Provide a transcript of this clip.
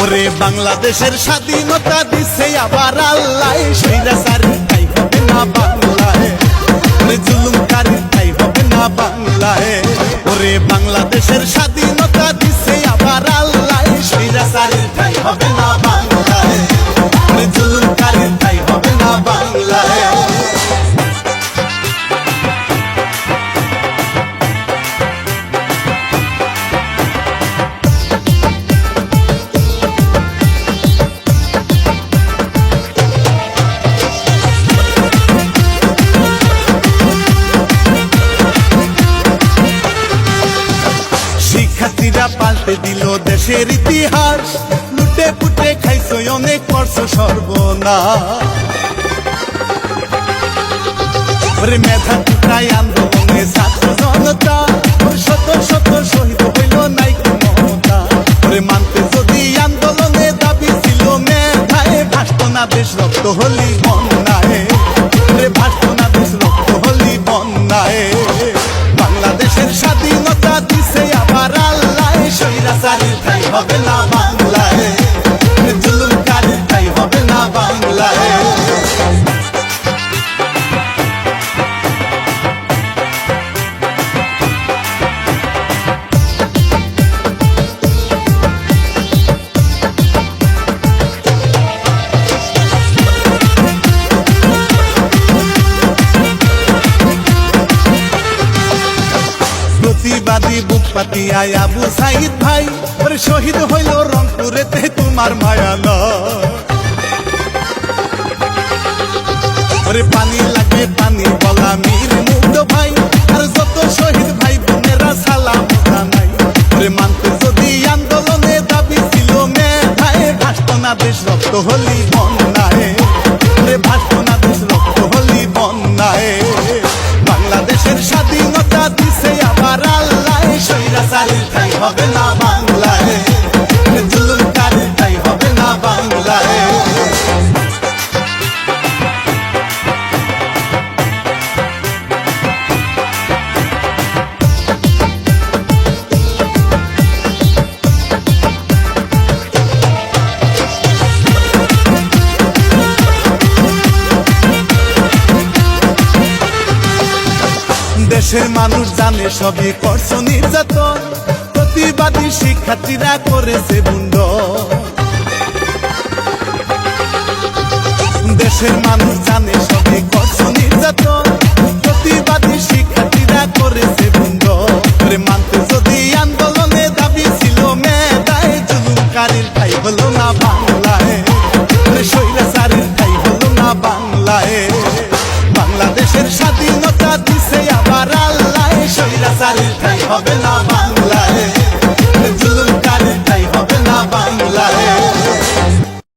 ওরে বাংলাদেশের স্বাধীনতা দিছে আবার আল্লাহ, স্বৈরাচারীর ঠাই হবে না বাংলায়, ওরে জুলুমকারীর ঠাই হবে না বাংলায়। ওরে বাংলাদেশের স্বাধীনতা দিছে আবার আল্লাহ, স্বৈরাচারীর ঠাই হবে না বাংলায়, ওরে জুলুমকারীর ঠাই হবে না বাংলায়। শিক্ষার্থীরা পাল্টে দিল দেশের ইতিহাস, লুটে পুটে খাইছো অনেক করছো সর্বনাশ। ওরে মেধা টুকরাই আন্দোলনে ছাত্র জনতা, শত শত শহীদ হইল নাই মমতা। ওরে মানতে যদি আন্দোলনে দাবি ছিল মেধায়, ভাসত না দেশ রক্ত হলি বন্যায়, ওরে ভাসত না দেশ রক্ত হলি বন্যায়। বাংলাদেশের স্বাধীনতা দিছে আবার আল্লাহ, স্বৈরাচারীর ঠাই হবে না বাংলায়, জুলুমকারীর ঠাই হবে না বাংলায়। প্রতিবাদী বুক পাতিয়ায় আবু সাইদ ভাই, ওরে শহীদ হইল রংপুরেতে তোমার মায়া নয়। ওরে পানি লাগে পানি বলা মীর মুগ্ধ ভাই, আর যত শহীদ ভাই বোনেরা সালাম জানাই। ওরে মানতে যদি আন্দোলনে দাবি ছিল মেধায়, ভাসত না দেশ রক্ত হলি বন্যায়, ওরে ভাসত না দেশ রক্ত হলি বন্যায়। বাংলাদেশের স্বাধীনতা দিছে আবার আল্লাহ, স্বৈরাচারীর ঠাই হবে না বাংলায়, জুলুমকারীর ঠাই হবে না বাংলায়। দেশের মানুষ জানে সবই করছো নির্যাতন, প্রতিবাদী শিক্ষার্থীরা করেছে বুন্ড। দেশের মানুষ জানে সবই করছো নির্যাতন, প্রতিবাদী শিক্ষার্থীরা করেছে বুন্ড। মানতে যদি আন্দোলনে দাবি ছিল মেধায়, জুলুমকারীর ঠাই হলো না বাংলায়, স্বৈরাচারীর ঠাই হলো না বাংলায়। বাংলাদেশের স্বাধীনতা দিছে আবার আল্লাহ, স্বৈরাচারীর ঠাই হবে না